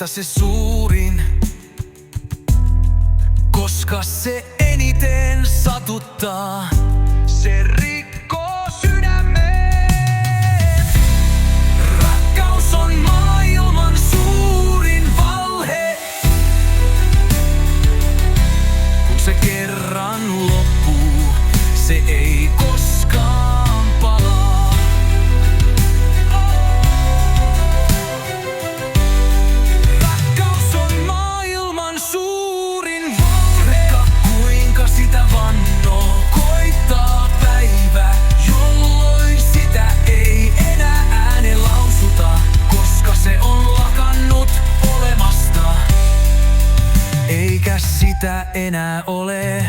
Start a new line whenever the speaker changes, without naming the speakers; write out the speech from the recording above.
kaikista se suurin, koska se eniten satuttaa. Se rikkoo sydämen. Rakkaus on maailman suurin valhe. Kun se kerran loppuu, se ei koskaan palaa. Rakkaus on maailman suurin valhe. Kuinka sitä vannoo, koittaa päivä, jolloin sitä ei enää ääneen lausuta, koska se on lakannut olemasta, eikä sitä enää ole.